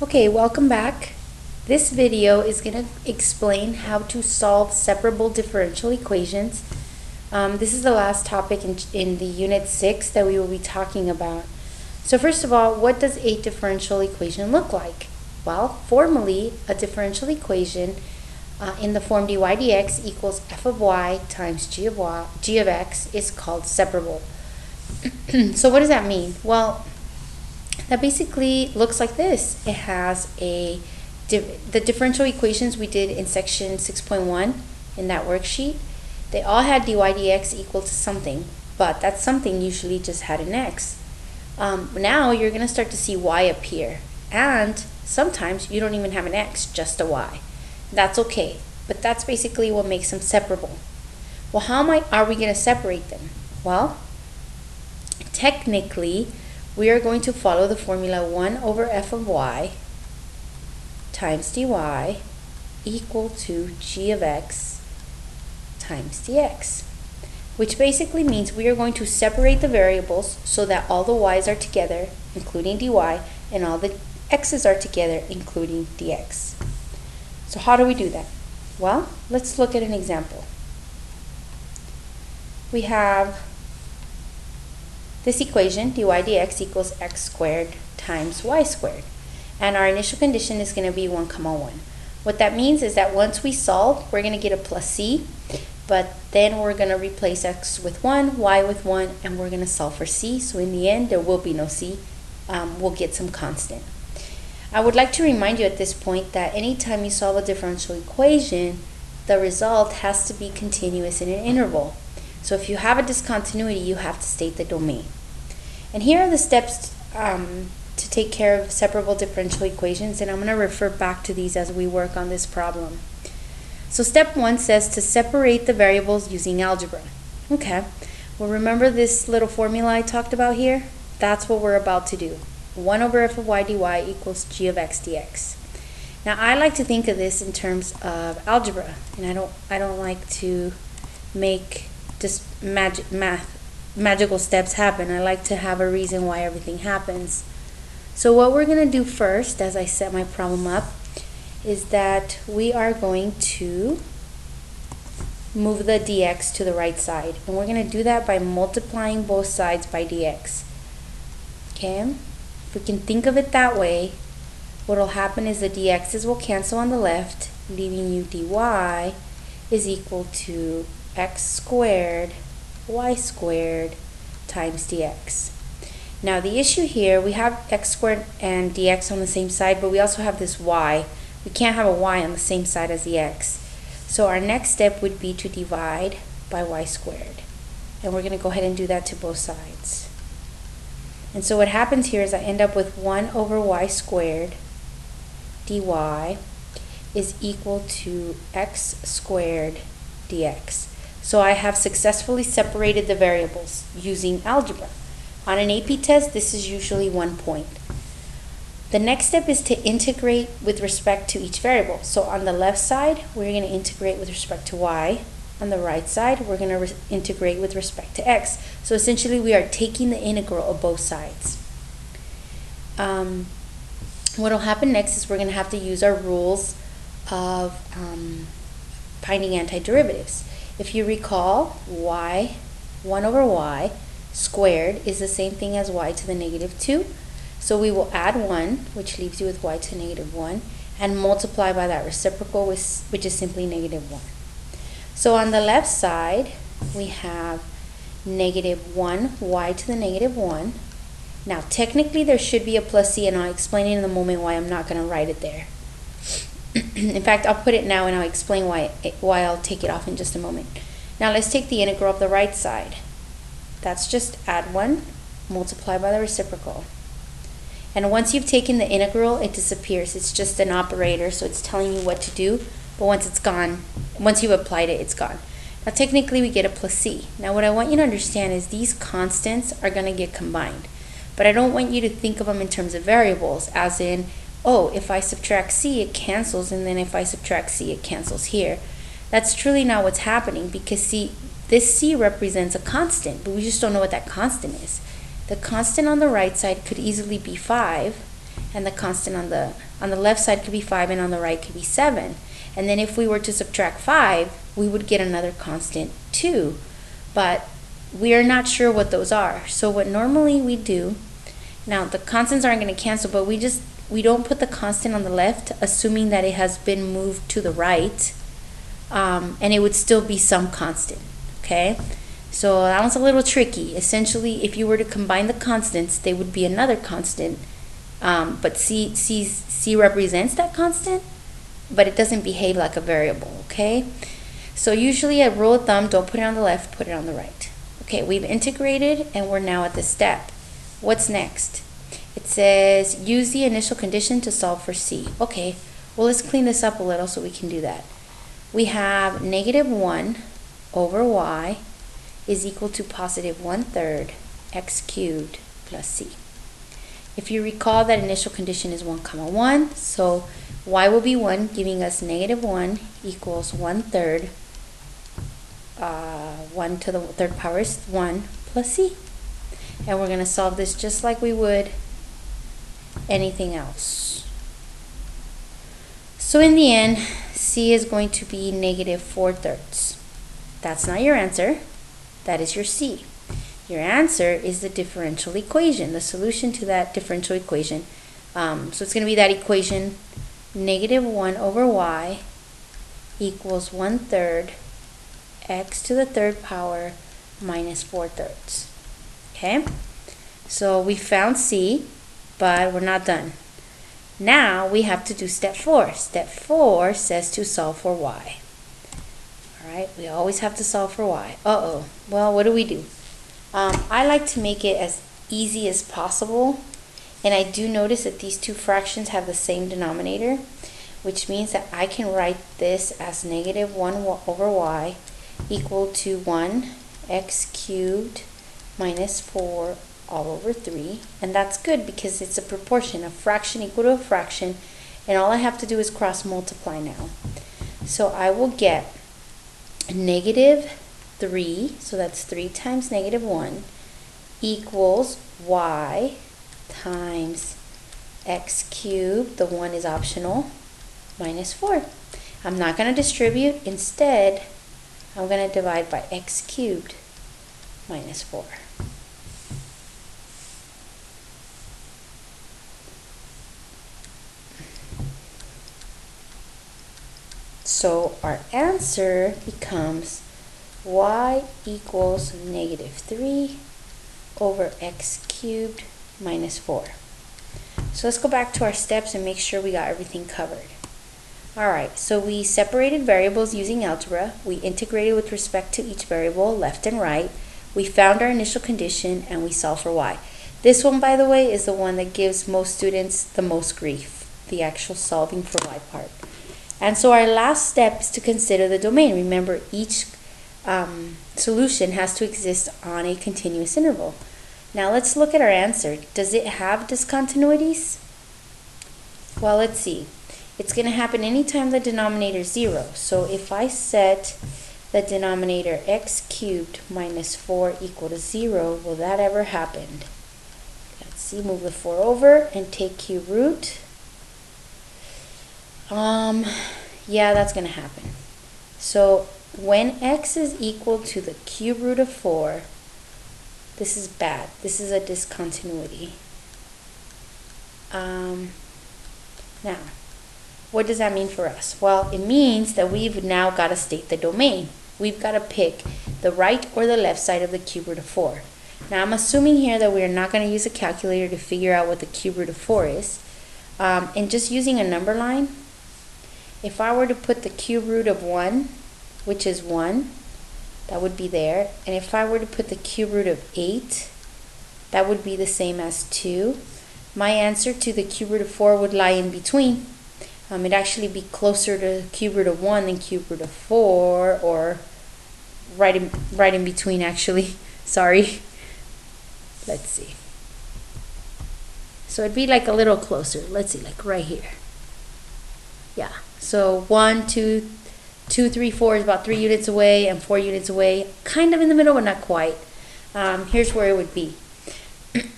Okay, welcome back. This video is going to explain how to solve separable differential equations. This is the last topic in the Unit 6 that we will be talking about. So first of all, what does a differential equation look like? Well, formally, a differential equation in the form dy dx equals f of y times g of x is called separable. So what does that mean? Well, that basically looks like this. It has the differential equations we did in section 6.1 in that worksheet. They all had dy dx equal to something, but that something usually just had an x. Now you're going to start to see y appear, and sometimes you don't even have an x, just a y. That's okay, but that's basically what makes them separable. Well, how are we going to separate them? Well, technically, we are going to follow the formula 1 over f of y times dy equal to g of x times dx, which basically means we are going to separate the variables so that all the y's are together, including dy, and all the x's are together, including dx. So how do we do that? Well, let's look at an example. We have this equation, dy dx equals x squared times y squared. And our initial condition is going to be 1, 1. What that means is that once we solve, we're going to get a plus c, but then we're going to replace x with 1, y with 1, and we're going to solve for c. So in the end, there will be no c. We'll get some constant. I would like to remind you at this point that anytime you solve a differential equation, the result has to be continuous in an interval. So if you have a discontinuity, you have to state the domain. And here are the steps to take care of separable differential equations, and I'm going to refer back to these as we work on this problem. So step 1 says to separate the variables using algebra. Okay, well, remember this little formula I talked about here? That's what we're about to do. 1 over f of y dy equals g of x dx. Now I like to think of this in terms of algebra, and I don't like to make just magical steps happen. I like to have a reason why everything happens. So what we're going to do first, as I set my problem up, is that we are going to move the dx to the right side. And we're going to do that by multiplying both sides by dx. Okay? If we can think of it that way, what will happen is the dx's will cancel on the left, leaving you dy is equal to x squared y squared times dx. Now the issue here, we have x squared and dx on the same side, but we also have this y. We can't have a y on the same side as the x. So our next step would be to divide by y squared. And we're going to go ahead and do that to both sides. And so what happens here is I end up with 1 over y squared dy is equal to x squared dx. So I have successfully separated the variables using algebra. On an AP test, this is usually 1 point. The next step is to integrate with respect to each variable. So on the left side, we're going to integrate with respect to y. On the right side, we're going to integrate with respect to x. So essentially, we are taking the integral of both sides. What will happen next is we're going to have to use our rules of finding antiderivatives. If you recall, 1 over y squared is the same thing as y to the negative 2. So we will add 1, which leaves you with y to the negative 1, and multiply by that reciprocal, which is simply negative 1. So on the left side, we have negative 1 y to the negative 1. Now technically there should be a plus c, and I'll explain in a moment why I'm not going to write it there. In fact, I'll put it now and I'll explain why I'll take it off in just a moment. Now let's take the integral of the right side. That's just add 1, multiply by the reciprocal. And once you've taken the integral, it disappears. It's just an operator, so it's telling you what to do, but once it's gone, once you've applied it, it's gone. Now technically we get a plus c. Now what I want you to understand is these constants are going to get combined. But I don't want you to think of them in terms of variables, as in, oh, if I subtract c, it cancels, and then if I subtract c, it cancels here. That's truly not what's happening, because see, this c represents a constant, but we just don't know what that constant is. The constant on the right side could easily be 5, and the constant on the left side could be 5 and on the right could be 7. And then if we were to subtract 5, we would get another constant 2. But we are not sure what those are. So what normally we do, now the constants aren't going to cancel, but we don't put the constant on the left, assuming that it has been moved to the right, and it would still be some constant, okay? So that one's a little tricky. Essentially, if you were to combine the constants, they would be another constant, but C represents that constant, but it doesn't behave like a variable, okay? So usually a rule of thumb, don't put it on the left, put it on the right. Okay, we've integrated and we're now at this step. What's next? It says use the initial condition to solve for C. Okay, well let's clean this up a little so we can do that. We have negative 1 over y is equal to positive 1/3 x cubed plus c. If you recall, that initial condition is 1, 1, so y will be 1, giving us negative 1 equals 1/3. 1 to the third power is 1 plus c. And we're going to solve this just like we would anything else. So in the end, c is going to be negative 4/3. That's not your answer. That is your c. Your answer is the differential equation, the solution to that differential equation. So it's going to be that equation, negative 1 over y equals 1/3 x to the third power minus 4/3. Okay? So we found c, but we're not done. Now we have to do step 4. Step 4 says to solve for y. Alright, we always have to solve for y. Uh-oh. Well, what do? I like to make it as easy as possible, and I do notice that these two fractions have the same denominator, which means that I can write this as negative 1 over y equal to 1 x cubed minus 4 all over 3, and that's good because it's a proportion, a fraction equal to a fraction, and all I have to do is cross multiply now. So I will get negative 3, so that's 3 times negative 1, equals y times x cubed, the 1 is optional, minus 4. I'm not going to distribute, instead I'm going to divide by x cubed minus 4. So our answer becomes y equals negative 3 over x cubed minus 4. So let's go back to our steps and make sure we got everything covered. Alright, so we separated variables using algebra. We integrated with respect to each variable, left and right. We found our initial condition and we solved for y. This one, by the way, is the one that gives most students the most grief, the actual solving for y part. And so our last step is to consider the domain. Remember, each solution has to exist on a continuous interval. Now let's look at our answer. Does it have discontinuities? Well, let's see. It's going to happen anytime the denominator is 0. So if I set the denominator x cubed minus 4 equal to 0, will that ever happen? Let's see, move the 4 over and take cube root. Yeah, that's going to happen. So when x is equal to the cube root of 4, this is bad. This is a discontinuity. Now, what does that mean for us? Well, it means that we've now got to state the domain. We've got to pick the right or the left side of the cube root of 4. Now, I'm assuming here that we're not going to use a calculator to figure out what the cube root of 4 is. And just using a number line, if I were to put the cube root of 1, which is 1, that would be there. And if I were to put the cube root of 8, that would be the same as 2. My answer to the cube root of 4 would lie in between. It'd actually be closer to cube root of 1 than cube root of 4, or right in between, actually. Sorry. Let's see. So it'd be like a little closer. Let's see, like right here. Yeah. So 1, 2, 3, 4 is about 3 units away, and 4 units away. Kind of in the middle, but not quite. Here's where it would be.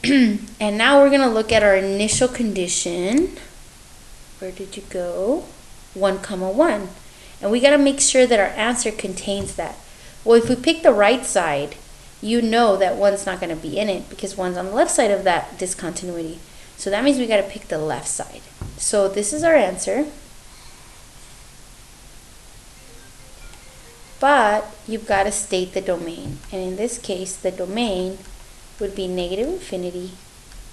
And now we're going to look at our initial condition. Where did you go? 1, 1. And we got to make sure that our answer contains that. Well, if we pick the right side, you know that 1's not going to be in it because 1's on the left side of that discontinuity. So that means we got to pick the left side. So this is our answer. But you've got to state the domain. And in this case, the domain would be negative infinity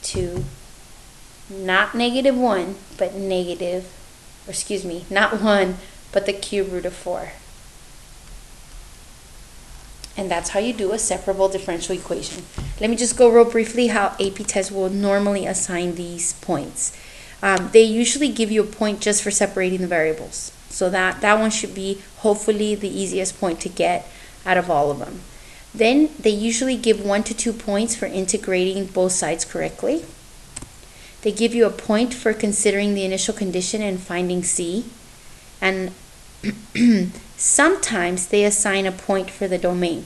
to not negative 1, but negative, or excuse me, not 1, but the cube root of 4. And that's how you do a separable differential equation. Let me just go real briefly how AP tests will normally assign these points. They usually give you a point just for separating the variables. So that one should be hopefully the easiest point to get out of all of them. Then they usually give 1 to 2 points for integrating both sides correctly. They give you a point for considering the initial condition and finding C. And sometimes they assign a point for the domain.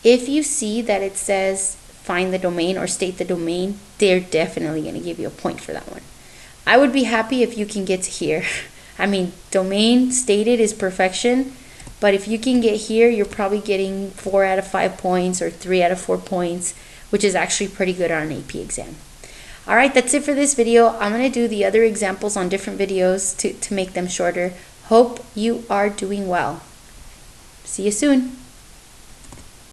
If you see that it says find the domain or state the domain, they're definitely going to give you a point for that one. I would be happy if you can get to here. I mean, domain stated is perfection, but if you can get here, you're probably getting 4 out of 5 points or 3 out of 4 points, which is actually pretty good on an AP exam. All right, that's it for this video. I'm going to do the other examples on different videos to make them shorter. Hope you are doing well. See you soon.